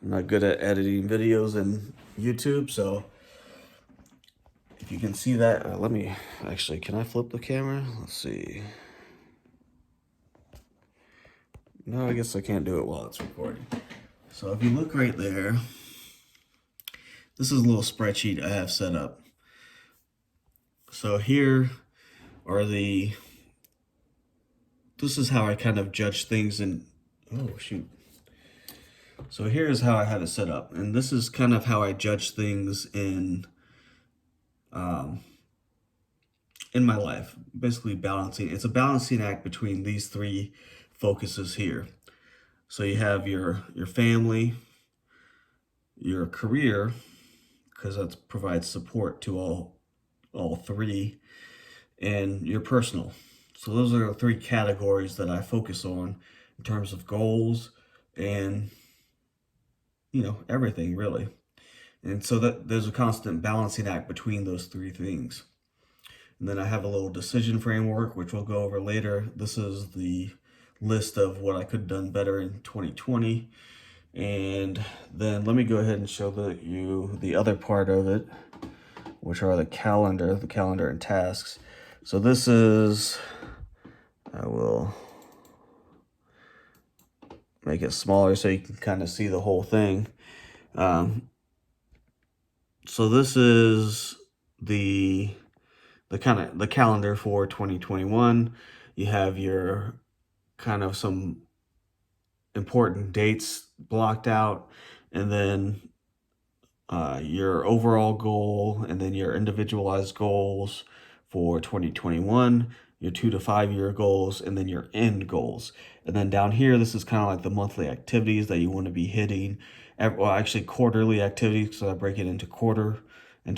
I'm not good at editing videos in YouTube, so if you can see that, let me, actually, can I flip the camera? Let's see. No, I guess I can't do it while it's recording. So if you look right there, this is a little spreadsheet I have set up. So here are this is how I kind of judge things in, oh shoot. So here's how I have it set up. And this is kind of how I judge things um, in my life. Basically balancing, it's a balancing act between these three focuses here. So you have your family, your career, because that provides support to all three, and your personal. So those are the three categories that I focus on in terms of goals and everything really. And so that there's a constant balancing act between those three things. And then I have a little decision framework, which we'll go over later. This is the list of what I could have done better in 2020. And then let me go ahead and show you the other part of it, which are the calendar and tasks. So this is, I will make it smaller so you can kind of see the whole thing. So this is the calendar for 2021. You have your kind of some important dates blocked out, and then your overall goal, and then your individualized goals for 2021, your 2 to 5 year goals, and then your end goals. And then down here, this is kind of like the monthly activities that you want to be hitting. Well, actually quarterly activities, so I break it into quarters. And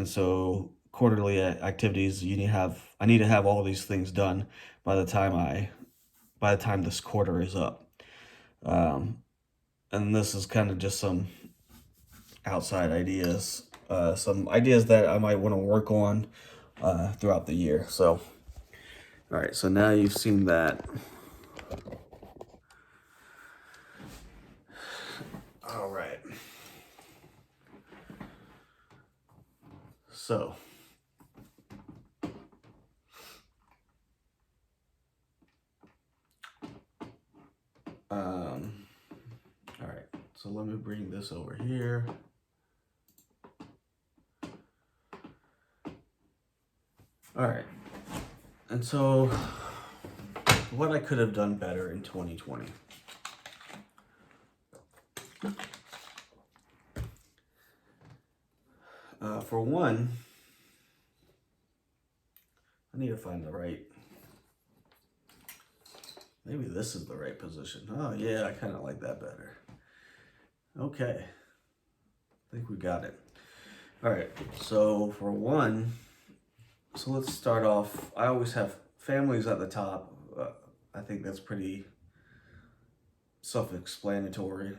so quarterly activities, I need to have all these things done by the time this quarter is up. And this is kind of just some outside ideas, some ideas that I might want to work on throughout the year. So, all right, so now you've seen that. All right. So, all right, so let me bring this over here. All right, and so what I could have done better in 2020. For one, I need to find maybe this is the right position. Oh yeah, I kind of like that better. Okay, I think we got it. All right, so for one, so let's start off. I always have families at the top. I think that's pretty self-explanatory,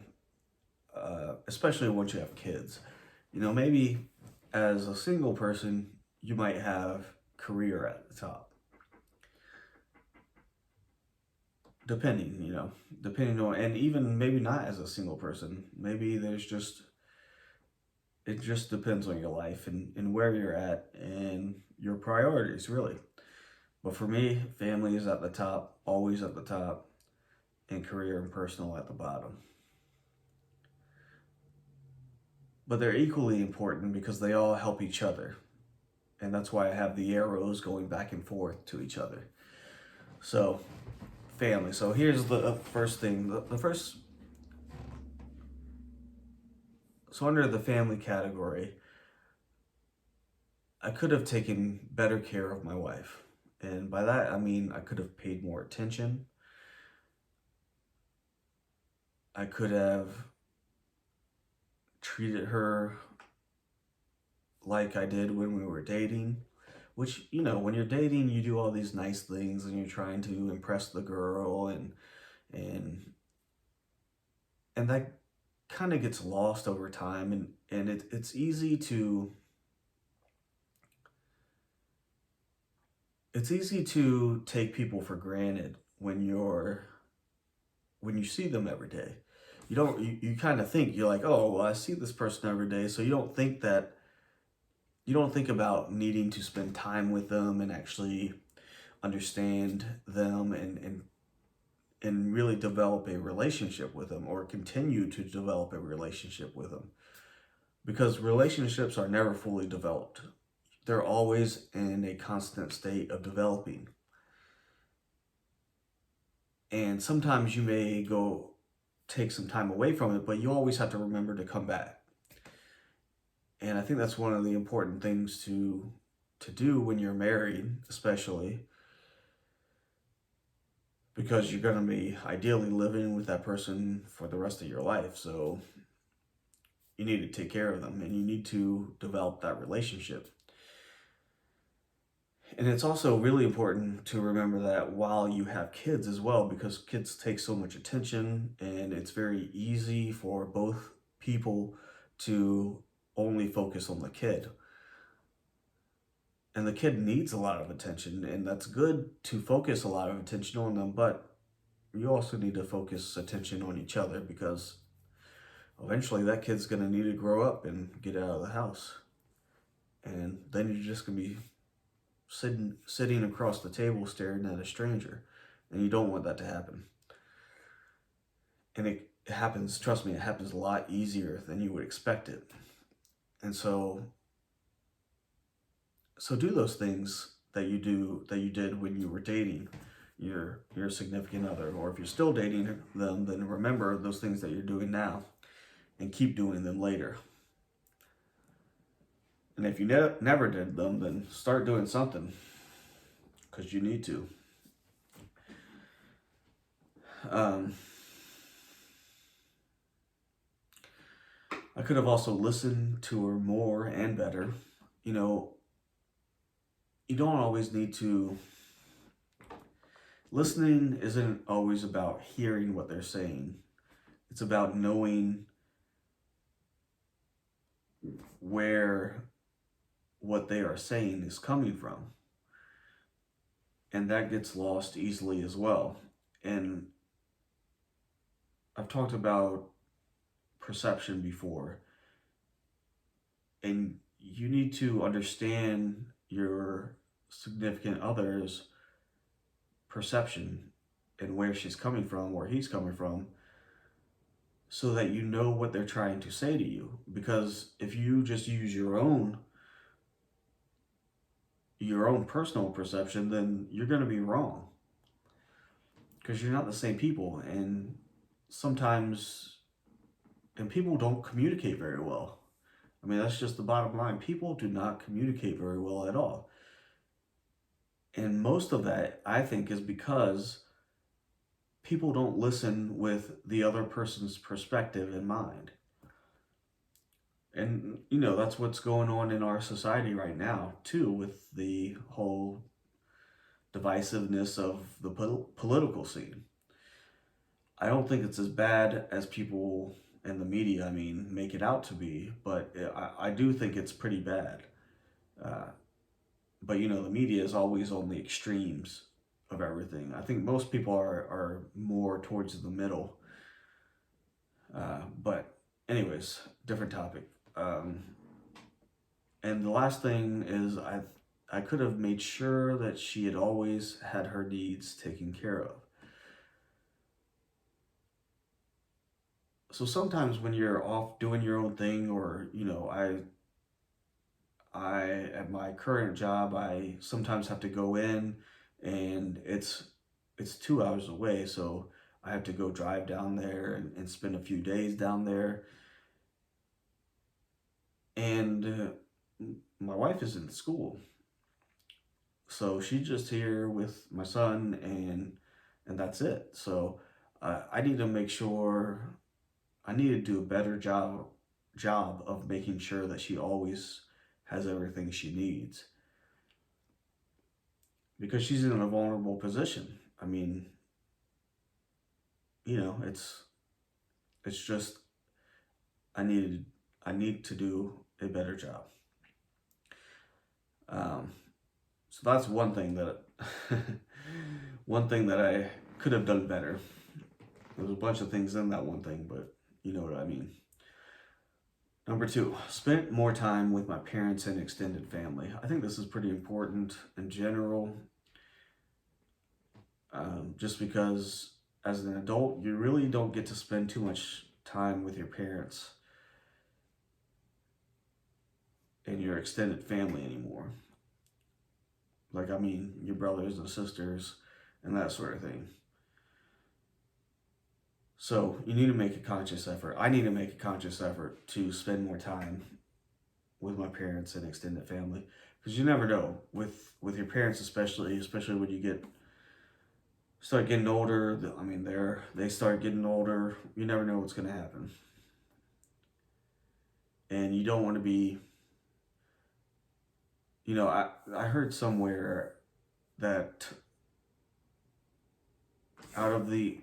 especially once you have kids. Maybe as a single person, you might have career at the top. Depending on, and even maybe not as a single person. Maybe it just depends on your life and where you're at and your priorities, really. But for me, family is at the top, always at the top, and career and personal at the bottom. But they're equally important because they all help each other. And that's why I have the arrows going back and forth to each other. So, family. So here's the first thing. So under the family category, I could have taken better care of my wife. And by that, I mean I could have paid more attention. I could have treated her like I did when we were dating, which, when you're dating, you do all these nice things and you're trying to impress the girl and that kind of gets lost over time, and it's easy to take people for granted when you see them every day. you kind of think, you're like, oh, well, I see this person every day, so you don't think about needing to spend time with them and actually understand them and really develop a relationship with them, or continue to develop a relationship with them, because relationships are never fully developed. They're always in a constant state of developing. And sometimes you may go take some time away from it, but you always have to remember to come back. And I think that's one of the important things to do when you're married, especially because you're going to be ideally living with that person for the rest of your life. So you need to take care of them and you need to develop that relationship. And it's also really important to remember that while you have kids as well, because kids take so much attention, and it's very easy for both people to only focus on the kid. And the kid needs a lot of attention, and that's good to focus a lot of attention on them, but you also need to focus attention on each other, because eventually that kid's going to need to grow up and get out of the house. And then you're just going to be sitting across the table staring at a stranger, and you don't want that to happen. And it happens, trust me, it happens a lot easier than you would expect it. And so do those things that you did when you were dating your significant other, or if you're still dating them, then remember those things that you're doing now and keep doing them later. And if you never did them, then start doing something, because you need to. I could have also listened to her more and better. You know, you don't always need to. Listening isn't always about hearing what they're saying. It's about knowing where what they are saying is coming from. And that gets lost easily as well. And I've talked about perception before. And you need to understand your significant other's perception and where she's coming from, where he's coming from, so that you know what they're trying to say to you. Because if you just use your own personal perception, then you're going to be wrong, because you're not the same people. And sometimes, and people don't communicate very well. I mean, that's just the bottom line. People do not communicate very well at all. And most of that, I think, is because people don't listen with the other person's perspective in mind. And, that's what's going on in our society right now, too, with the whole divisiveness of the political scene. I don't think it's as bad as people in the media, make it out to be, but I do think it's pretty bad. But, the media is always on the extremes of everything. I think most people are more towards the middle. But anyways, different topic. And the last thing is I could have made sure that she had always had her needs taken care of. So sometimes when you're off doing your own thing, or, I at my current job, I sometimes have to go in, and it's 2 hours away, so I have to go drive down there and spend a few days down there. And my wife is in school, so she's just here with my son, and that's it. So I need to make sure, I need to do a better job of making sure that she always has everything she needs, because she's in a vulnerable position. I mean, it's just I need to do a better job. So that's one thing that one thing that I could have done better. There's a bunch of things in that one thing, but you know what I mean. Number two, spent more time with my parents and extended family. I think this is pretty important in general, just because as an adult, you really don't get to spend too much time with your parents and your extended family anymore. Like, I mean, your brothers and sisters and that sort of thing. So you need to make a conscious effort. I need to make a conscious effort to spend more time with my parents and extended family, because you never know with your parents, especially when you start getting older. I mean, they start getting older. You never know what's going to happen, and you don't want to be. I heard somewhere that out of the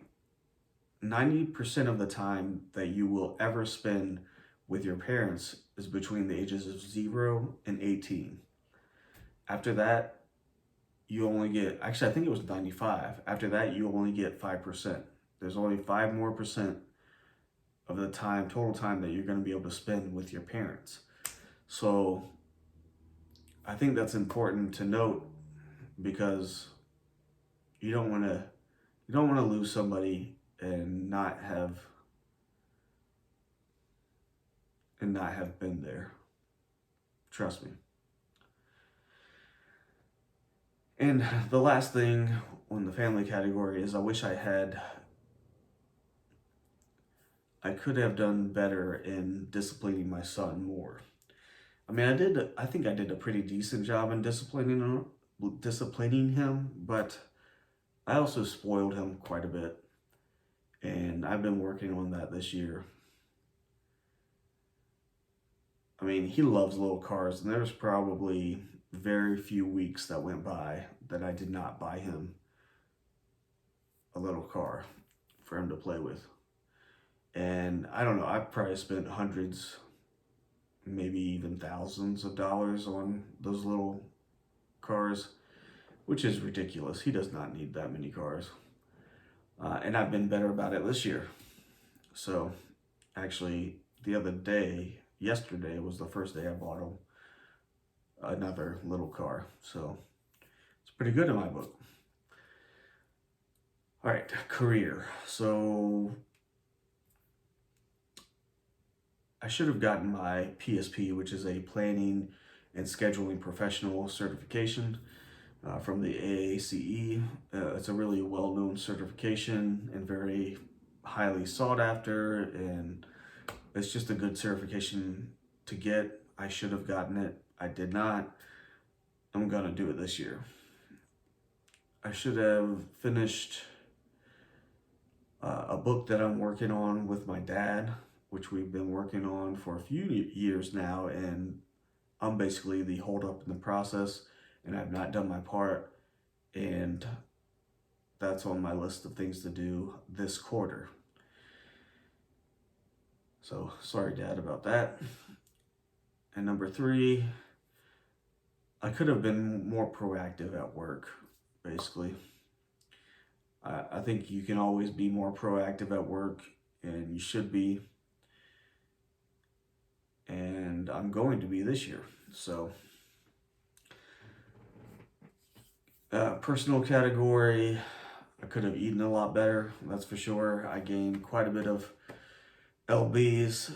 90% of the time that you will ever spend with your parents is between the ages of 0 and 18. After that, you only get, actually, I think it was 95. After that, you only get 5%. There's only 5% of the time, total time, that you're going to be able to spend with your parents. So I think that's important to note, because you don't want to lose somebody and not have been there. Trust me. And the last thing on the family category is, I could have done better in disciplining my son more. I mean, I think I did a pretty decent job in disciplining him, but I also spoiled him quite a bit. And I've been working on that this year. I mean, he loves little cars, and there's probably very few weeks that went by that I did not buy him a little car for him to play with. And I don't know, I've probably spent hundreds, maybe even thousands of dollars on those little cars, which is ridiculous. He does not need that many cars. And I've been better about it this year. So actually, yesterday was the first day I bought him another little car. So it's pretty good in my book. All right, career. So I should have gotten my PSP, which is a planning and scheduling professional certification from the AACE. It's a really well-known certification and very highly sought after, and it's just a good certification to get. I should have gotten it. I did not. I'm gonna do it this year. I should have finished a book that I'm working on with my dad, which we've been working on for a few years now, and I'm basically the holdup in the process, and I've not done my part, and that's on my list of things to do this quarter. So sorry, Dad, about that. And number three, I could have been more proactive at work, basically. I think you can always be more proactive at work, and you should be. And I'm going to be this year. So, personal category, I could have eaten a lot better, that's for sure. I gained quite a bit of lbs,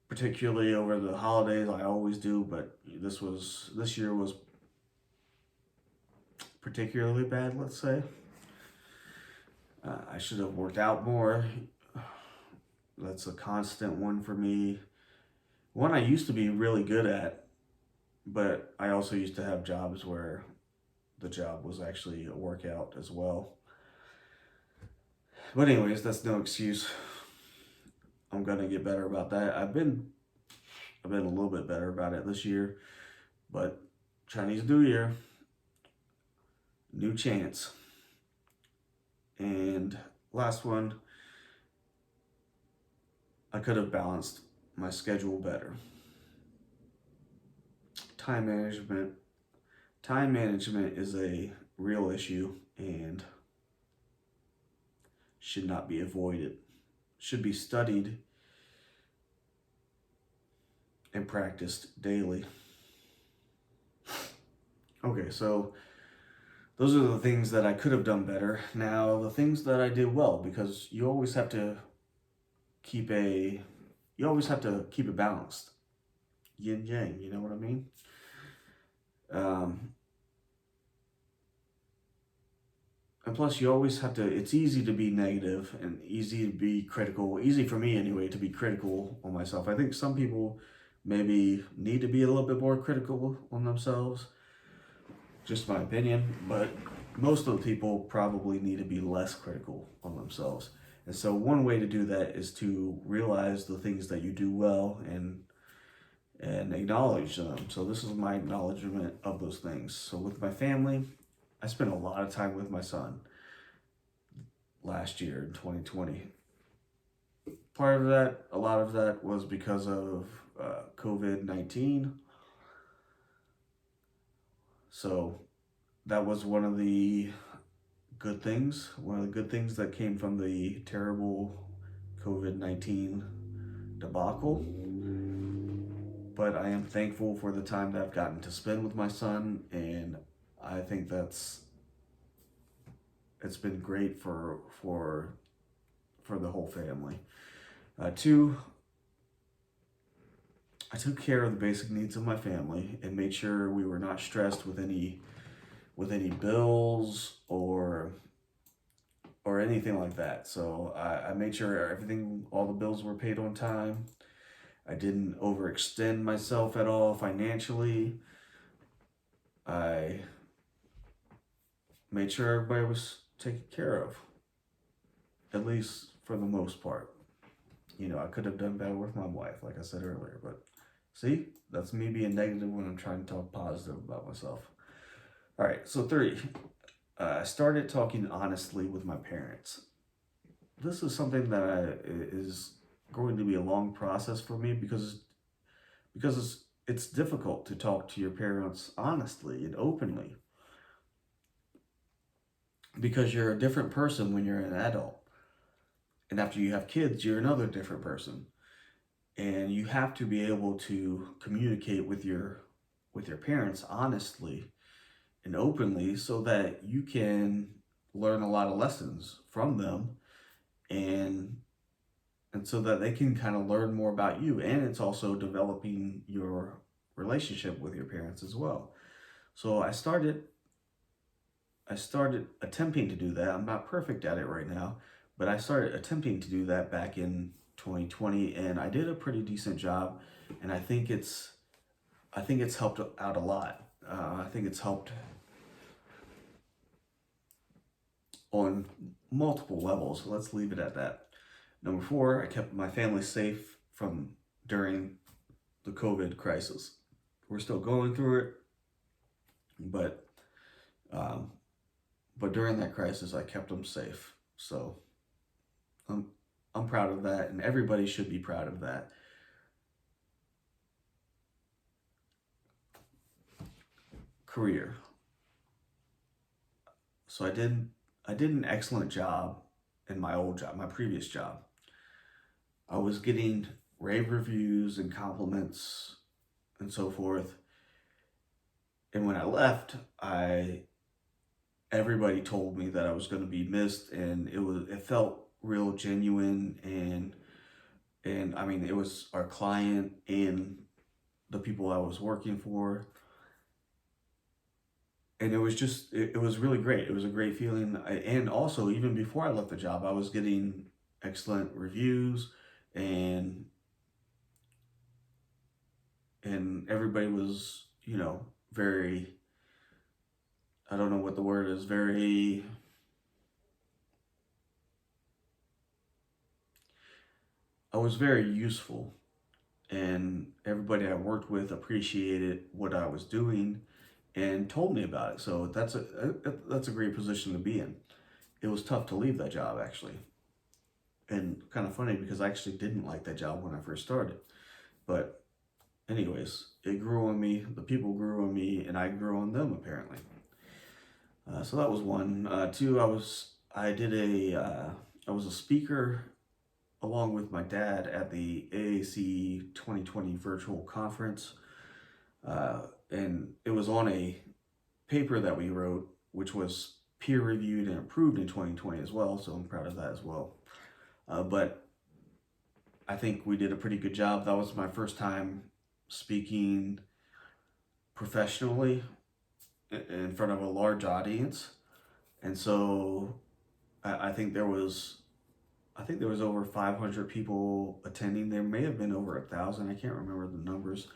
particularly over the holidays. I always do, but this year was particularly bad, let's say. I should have worked out more. That's a constant one for me. One I used to be really good at, but I also used to have jobs where the job was actually a workout as well. But anyways, that's no excuse. I'm gonna get better about that. I've been a little bit better about it this year, but Chinese New Year, new chance. And last one, I could have balanced my schedule better. Time management. Time management is a real issue and should not be avoided. Should be studied and practiced daily. Okay, so those are the things that I could have done better. Now, the things that I did well, because keep a you always have to keep it balanced, yin yang. You know what I mean? Um, and plus, you always have to. It's easy to be negative and easy to be critical. Easy for me anyway to be critical on myself. I think some people maybe need to be a little bit more critical on themselves. Just my opinion, but most of the people probably need to be less critical on themselves. And so one way to do that is to realize the things that you do well and acknowledge them. So this is my acknowledgement of those things. So with my family, I spent a lot of time with my son last year in 2020. Part of that, a lot of that was because of COVID-19. So that was one of the good things. One of the good things that came from the terrible COVID-19 debacle. But I am thankful for the time that I've gotten to spend with my son, and I think it's been great for the whole family. Two, I took care of the basic needs of my family and made sure we were not stressed with any bills or anything like that. So I made sure all the bills were paid on time. I didn't overextend myself at all financially. I made sure everybody was taken care of, at least for the most part. I could have done better with my wife, like I said earlier, but see, that's me being negative when I'm trying to talk positive about myself. All right, so three, I started talking honestly with my parents. This is something that is going to be a long process for me because it's difficult to talk to your parents honestly and openly because you're a different person when you're an adult. And after you have kids, you're another different person. And you have to be able to communicate with your parents honestly and openly so that you can learn a lot of lessons from them and so that they can kind of learn more about you, and it's also developing your relationship with your parents as well. So I started attempting to do that. I'm not perfect at it right now, but I started attempting to do that back in 2020, and I did a pretty decent job, and I think it's helped out a lot. I think it's helped on multiple levels. Let's leave it at that. Number four, I kept my family safe from during the COVID crisis. We're still going through it, but um, but during that crisis, I kept them safe. So I'm I'm proud of that, and everybody should be proud of that. Career. So I did an excellent job in my old job, my previous job. I was getting rave reviews and compliments and so forth. And when I left, I everybody told me that I was going to be missed, and it felt real genuine, and I mean it was our client and the people I was working for, and it was really great. It was a great feeling, and also even before I left the job, I was getting excellent reviews, and everybody was very, I don't know what the word is, very, I was very useful, and everybody I worked with appreciated what I was doing and told me about it. So that's a great position to be in. It was tough to leave that job actually, and kind of funny because I actually didn't like that job when I first started. But anyways, it grew on me. The people grew on me, and I grew on them apparently. So that was one. Two, I was a speaker along with my dad at the AAC 2020 virtual conference. And it was on a paper that we wrote, which was peer reviewed and approved in 2020 as well. So I'm proud of that as well. But I think we did a pretty good job. That was my first time speaking professionally in front of a large audience. And so I think there was over 500 people attending. There may have been over 1,000. I can't remember the numbers,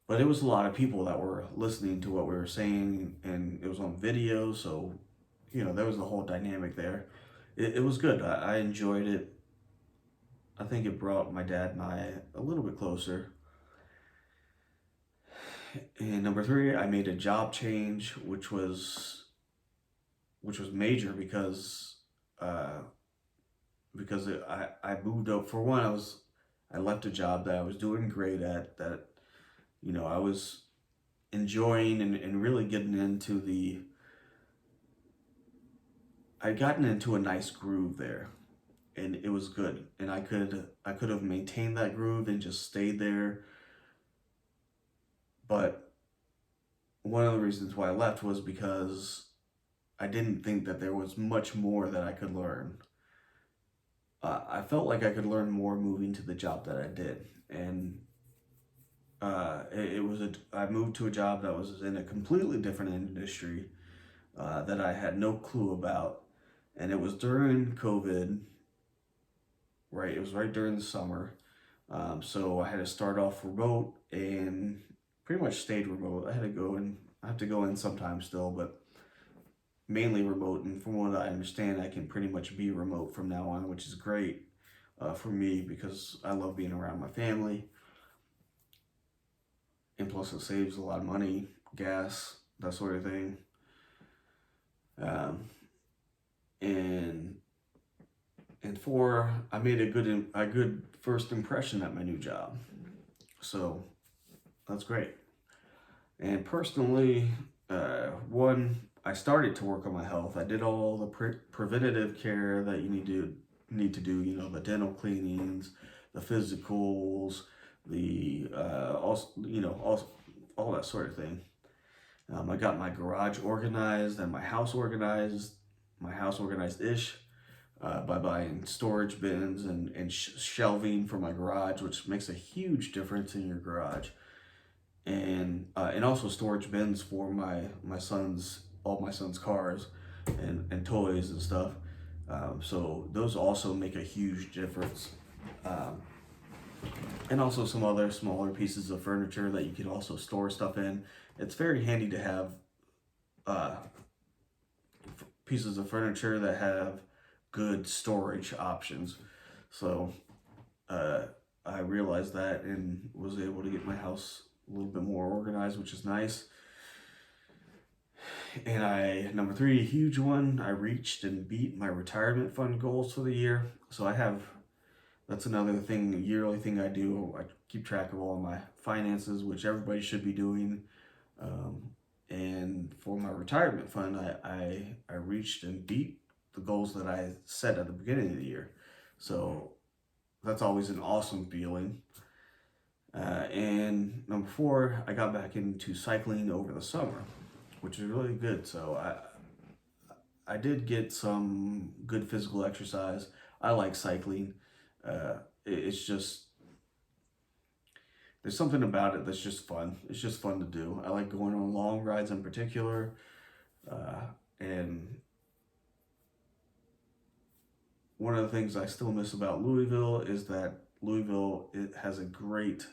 but it was a lot of people that were listening to what we were saying, and it was on video. So, there was the whole dynamic there. It was good. I enjoyed it. I think it brought my dad and I a little bit closer. And number three, I made a job change, which was major because uh, I moved up. For one, I left a job that I was doing great at, that I was enjoying, and really getting into I'd gotten into a nice groove there, and it was good, and I could have maintained that groove and just stayed there. But one of the reasons why I left was because I didn't think that there was much more that I could learn. I felt like I could learn more moving to the job that I did, and it was I moved to a job that was in a completely different industry that I had no clue about, and it was during COVID. Right, it was right during the summer, so I had to start off remote and pretty much stayed remote. I have to go in sometimes still, but mainly remote. And from what I understand, I can pretty much be remote from now on, which is great for me because I love being around my family. And plus, it saves a lot of money, gas, that sort of thing. Um, and and four, I made a good first impression at my new job, so that's great. And personally, one, I started to work on my health. I did all the preventative care that you need to do. The dental cleanings, the physicals, the also all that sort of thing. I got my garage organized and my house organized. My house organized-ish by buying storage bins and shelving for my garage, which makes a huge difference in your garage, and also storage bins for all my son's cars and toys and stuff. So those also make a huge difference. Um, and also some other smaller pieces of furniture that you can also store stuff in. It's very handy to have uh, pieces of furniture that have good storage options. So uh, I realized that and was able to get my house a little bit more organized, which is nice. And number three, a huge one, I reached and beat my retirement fund goals for the year. So that's another thing, a yearly thing I do. I keep track of all my finances, which everybody should be doing. And for my retirement fund, I reached and beat the goals that I set at the beginning of the year. So that's always an awesome feeling. And number four, I got back into cycling over the summer, which is really good. So I did get some good physical exercise. I like cycling. It's just, there's something about it that's just fun. It's just fun to do. I like going on long rides in particular. And one of the things I still miss about Louisville is that it has a great,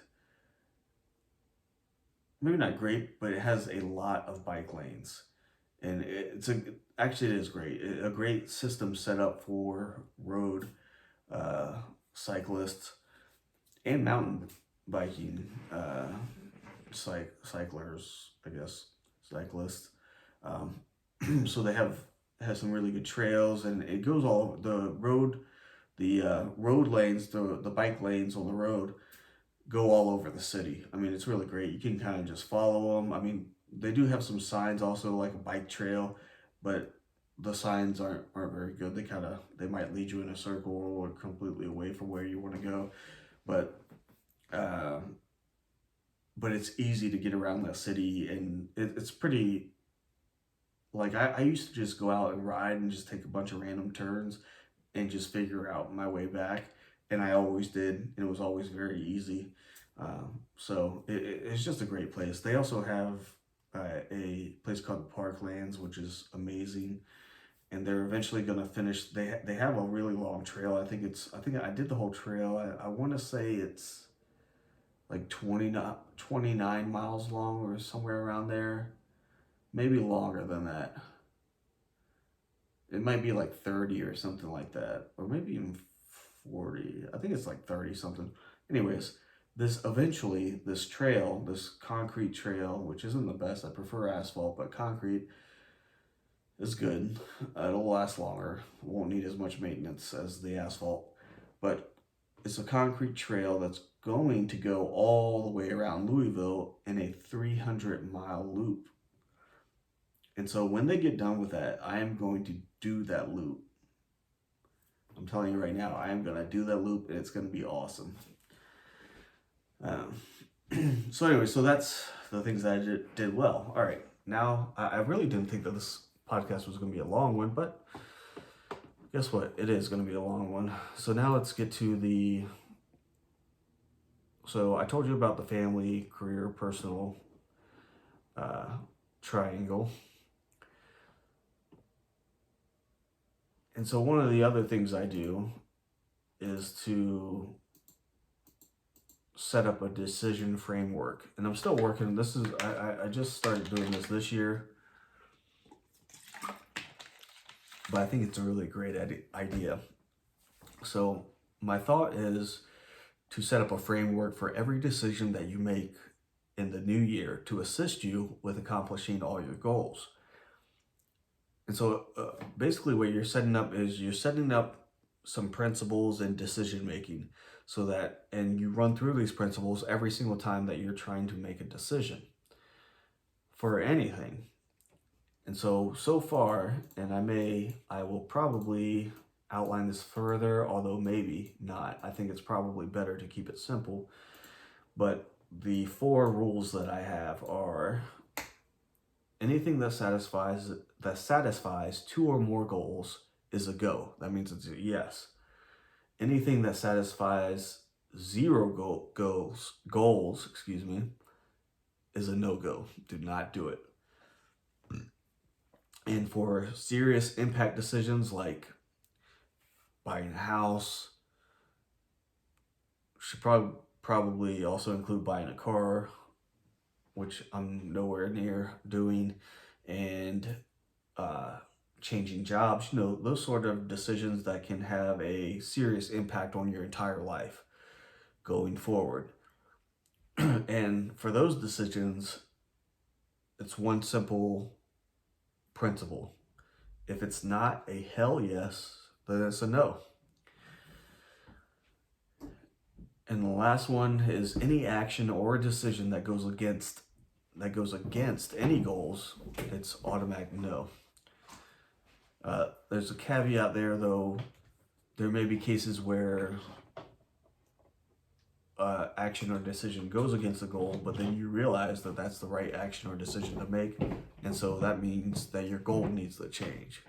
maybe not great, but it has a lot of bike lanes, and actually it is great. A great system set up for road uh, cyclists and mountain biking cyclers, I guess, cyclists. Um, so they have some really good trails, and it goes all over the road. The road lanes, the bike lanes on the road go all over the city. I mean, it's really great. You can kind of just follow them. I mean, they do have some signs also, like a bike trail, but the signs aren't very good. They might lead you in a circle or completely away from where you want to go, but uh, but it's easy to get around that city, and it's pretty. Like I used to just go out and ride and just take a bunch of random turns and just figure out my way back, and I always did, and it was always very easy. So it's just a great place. They also have a place called Parklands, which is amazing, and they're eventually going to finish. They have a really long trail. I think I did the whole trail. I want to say it's like 29 miles long or somewhere around there. Maybe longer than that. It might be like 30 or something like that. Or maybe even 40. I think it's like 30 something. Anyways, this trail, this concrete trail, which isn't the best. I prefer asphalt, but concrete is good. It'll last longer. Won't need as much maintenance as the asphalt. But it's a concrete trail that's going to go all the way around Louisville in a 300-mile loop. And so when they get done with that, I am going to do that loop. I'm telling you right now, I am going to do that loop, and it's going to be awesome. So anyway, so that's the things that I did well. All right, now I really didn't think that this podcast was going to be a long one, but guess what? It is going to be a long one. So now let's get to the... So I told you about the family, career, personal triangle. And so one of the other things I do is to set up a decision framework. And I'm still working. I just started doing this year. But I think it's a really great idea. So my thought is to set up a framework for every decision that you make in the new year to assist you with accomplishing all your goals. And so basically what you're setting up some principles in decision making, so that, and you run through these principles every single time that you're trying to make a decision for anything. And so far, and I will probably outline this further, although maybe not. I think it's probably better to keep it simple. But the 4 rules that I have are: anything that satisfies 2 or more goals is a go. That means it's a yes. Anything that satisfies 0 goals, is a no-go. Do not do it. And for serious impact decisions like buying a house, should probably also include buying a car, which I'm nowhere near doing, and changing jobs, those sort of decisions that can have a serious impact on your entire life going forward. And for those decisions, it's one simple principle: if it's not a hell yes, then it's a no. And the last one is any action or decision that goes against any goals, it's automatic no. There's a caveat there, though. There may be cases where action or decision goes against the goal, but then you realize that that's the right action or decision to make, and so that means that your goal needs to change.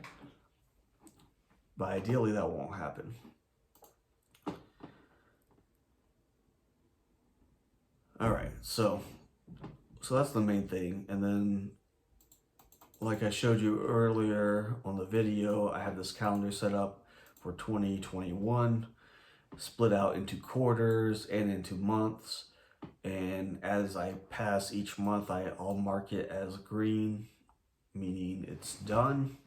But ideally, that won't happen. All right, so that's the main thing. And then, like I showed you earlier on the video, I have this calendar set up for 2021, split out into quarters and into months. And as I pass each month, I'll mark it as green, meaning it's done.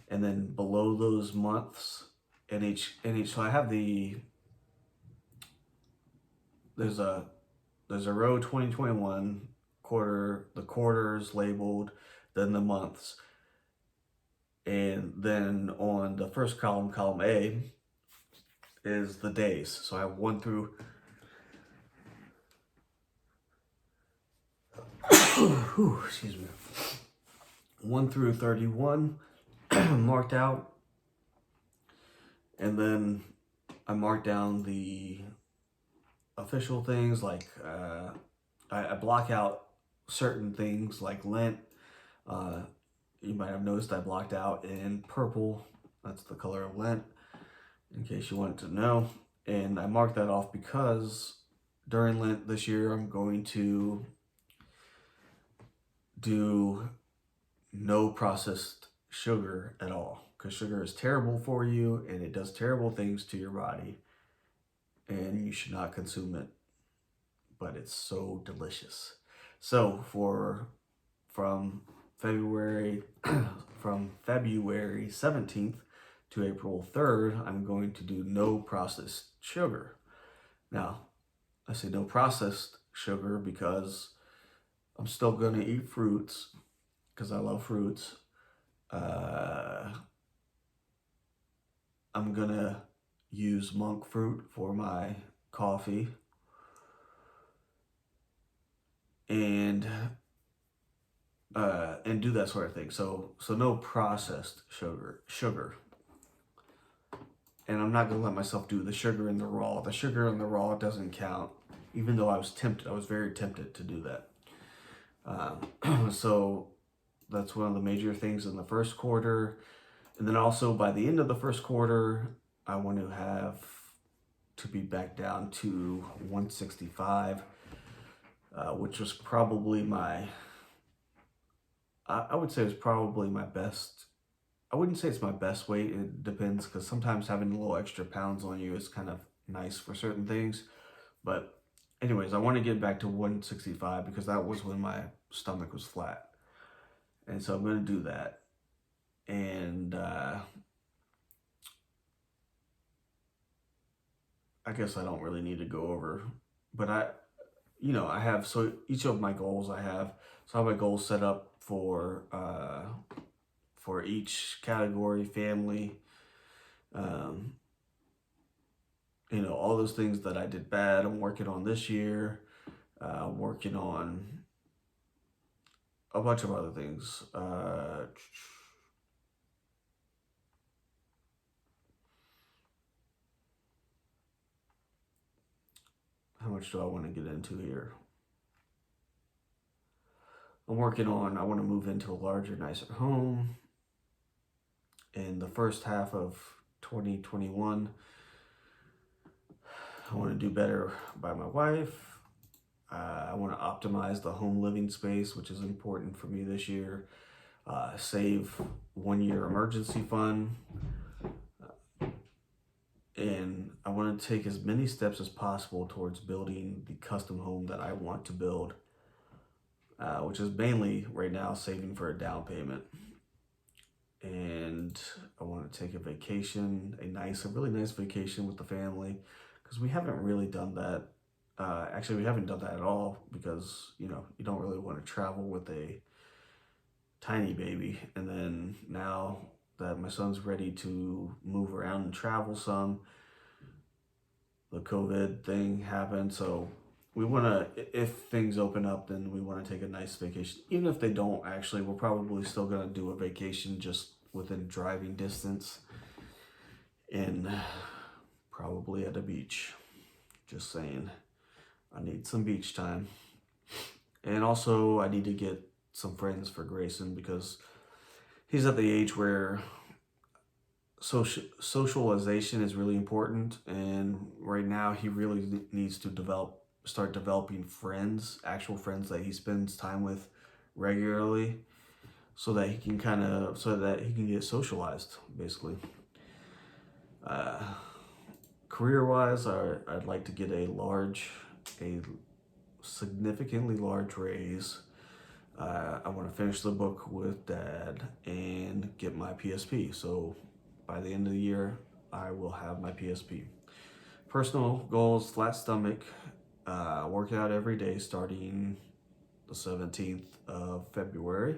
And then below those months, so I have there's a row 2021 quarter, the quarters labeled, then the months. And then on the first column A, is the days. So I have 1 through excuse me, 1 through 31. marked out, and then I marked down the official things like I block out certain things like Lent. Uh, you might have noticed I blocked out in purple. That's the color of Lent, in case you wanted to know. And I marked that off because during Lent this year, I'm going to do no processed sugar at all, because sugar is terrible for you and it does terrible things to your body, and you should not consume it, but it's so delicious. So from February from February 17th to April 3rd, I'm going to do no processed sugar. Now, I say no processed sugar because I'm still going to eat fruits because I love fruits. I'm going to use monk fruit for my coffee. And do that sort of thing. So no processed sugar. And I'm not gonna let myself do the sugar in the raw. The sugar in the raw doesn't count, even though I was tempted. I was very tempted to do that. So that's one of the major things in the first quarter. And then also by the end of the first quarter, I want to have to be back down to 165, which was probably I would say it's probably my best. I wouldn't say it's my best weight. It depends, because sometimes having a little extra pounds on you is kind of nice for certain things. But anyways, I want to get back to 165 because that was when my stomach was flat. And so I'm going to do that. And I guess I don't really need to go over, but I have, so each of my goals I have, so I have my goals set up for each category: family, all those things that I did bad, I'm working on this year. Working on a bunch of other things. How much do I want to get into here? I want to move into a larger, nicer home in the first half of 2021. I want to do better by my wife. I want to optimize the home living space, which is important for me this year. Save 1 year emergency fund. And I want to take as many steps as possible towards building the custom home that I want to build, which is mainly right now saving for a down payment. And I want to take a vacation, a really nice vacation with the family, because we haven't really done that. Actually, we haven't done that at all, because you don't really want to travel with a tiny baby. And then now that my son's ready to move around and travel some, the COVID thing happened. So we want to, if things open up, then we want to take a nice vacation. Even if they don't, actually, we're probably still going to do a vacation just within driving distance, and probably at a beach. Just saying, I need some beach time. And also I need to get some friends for Grayson, because he's at the age where socialization is really important, and right now he really needs to start developing friends, actual friends that he spends time with regularly, so that he can get socialized, basically. Career wise, I'd like to get a significantly large raise. I want to finish the book with Dad and get my PSP. So by the end of the year, I will have my PSP. Personal goals: flat stomach, work out every day starting the 17th of February.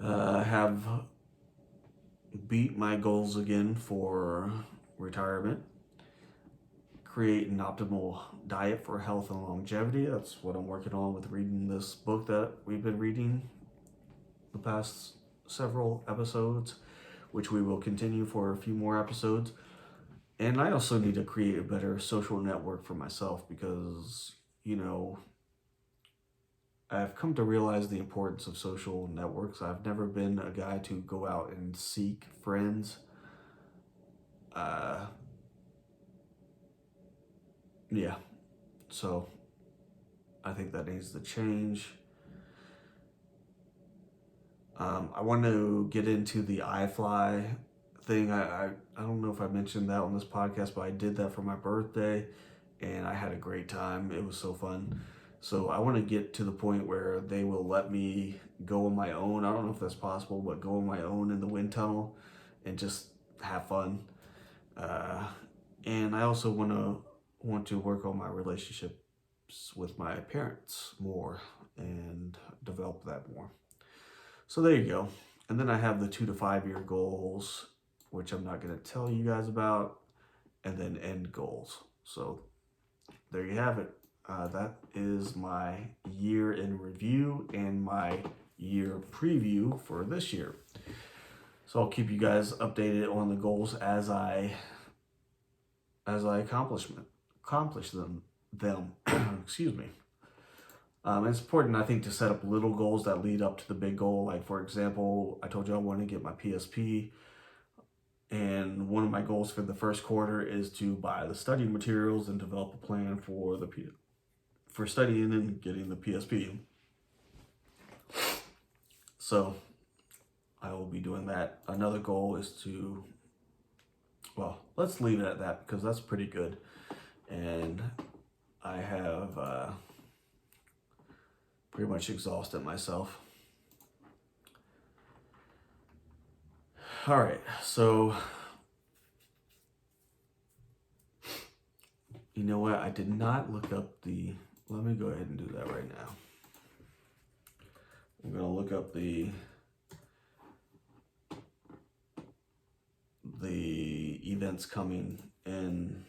Have beat my goals again for retirement. Create an optimal diet for health and longevity. That's what I'm working on with reading this book that we've been reading the past several episodes, which we will continue for a few more episodes. And I also need to create a better social network for myself because, you know, I've come to realize the importance of social networks. I've never been a guy to go out and seek friends. Uh, yeah, so I think that needs to change. I want to get into the iFly thing. I don't know if I mentioned that on this podcast, but I did that for my birthday and I had a great time. It was so fun. So I want to get to the point where they will let me go on my own. I don't know if that's possible, but go on my own in the wind tunnel and just have fun. Uh, and I also want to work on my relationships with my parents more and develop that more. So there you go. And then I have the 2 to 5 year goals, which I'm not going to tell you guys about, and then end goals. So there you have it. That is my year in review and my year preview for this year. So I'll keep you guys updated on the goals as I accomplish them. Excuse me. It's important, I think, to set up little goals that lead up to the big goal. Like, for example, I told you I want to get my PSP, and one of my goals for the first quarter is to buy the study materials and develop a plan for for studying and getting the PSP. So I will be doing that. Another goal is to, well, let's leave it at that because that's pretty good. And I have pretty much exhausted myself. All right, so you know what? I did not look up let me go ahead and do that right now. I'm gonna look up the events coming in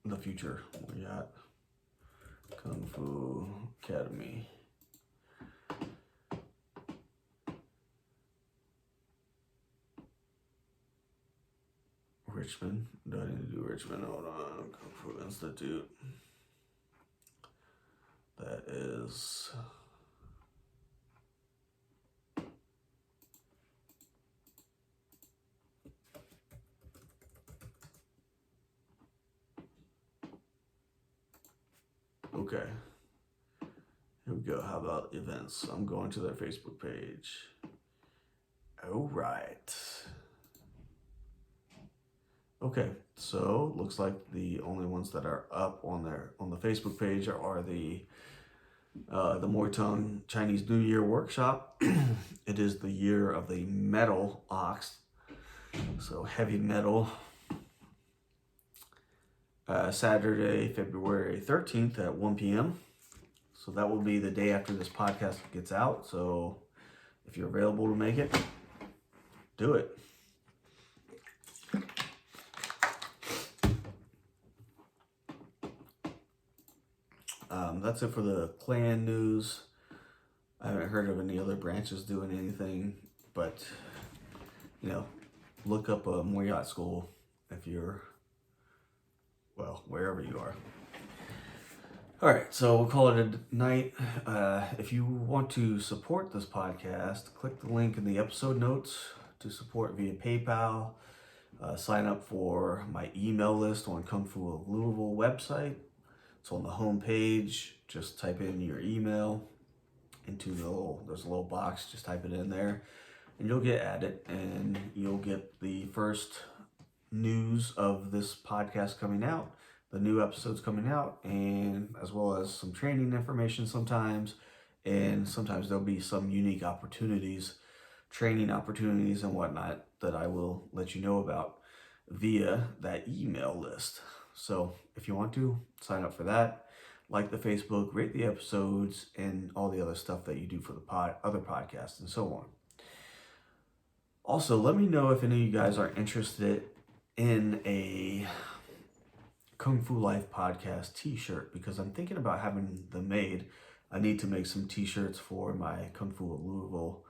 the future. We got Kung Fu Academy. Richmond. Do I need to do Richmond? Hold on. Kung Fu Institute. That is. Okay. Here we go. How about events? I'm going to their Facebook page. All right. Okay, so looks like the only ones that are up on the Facebook page are the Muay Thai Chinese New Year workshop. It is the year of the metal ox, so heavy metal. Saturday, February 13th at 1 p.m. So that will be the day after this podcast gets out. So if you're available to make it, do it. That's it for the clan news. I haven't heard of any other branches doing anything, but you know, look up a Muay Thai school if you're, well, wherever you are. All right, so we'll call it a night. If you want to support this podcast, click the link in the episode notes to support via PayPal. Sign up for my email list on Kung Fu of Louisville website. It's on the home page. Just type in your email into there's a little box. Just type it in there, and you'll get added, and you'll get the first news of this podcast coming out, the new episodes coming out, and as well as some training information sometimes, and sometimes there'll be some unique opportunities, training opportunities and whatnot that I will let you know about via that email list. So if you want to, sign up for that, like the Facebook, rate the episodes, and all the other stuff that you do for the other podcasts and so on. Also, let me know if any of you guys are interested in a Kung Fu Life podcast t-shirt, because I'm thinking about having them made. I need to make some t-shirts for my Kung Fu at Louisville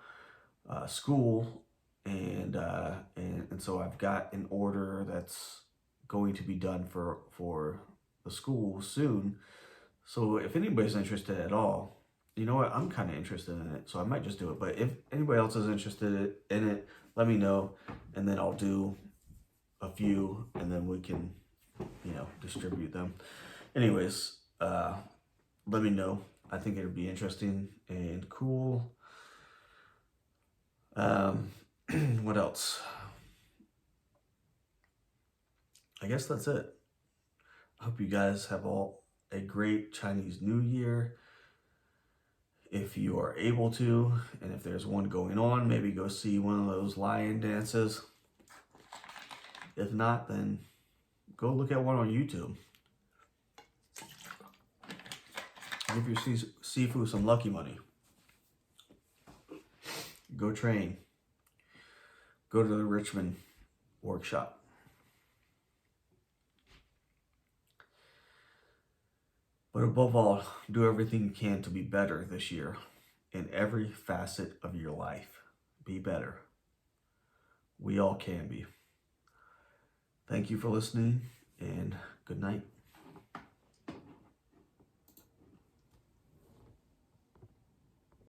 school, and so I've got an order that's going to be done for the school soon. So if anybody's interested at all, you know what? I'm kind of interested in it, so I might just do it. But if anybody else is interested in it, let me know, and then I'll do a few, and then we can, distribute them. Anyways, let me know. I think it'd be interesting and cool. What else? I guess that's it. I hope you guys have all a great Chinese New Year. If you are able to, and if there's one going on, maybe go see one of those lion dances. If not, then go look at one on YouTube. Give your Sifu some lucky money. Go train. Go to the Richmond workshop. But above all, do everything you can to be better this year in every facet of your life. Be better. We all can be. Thank you for listening, and good night.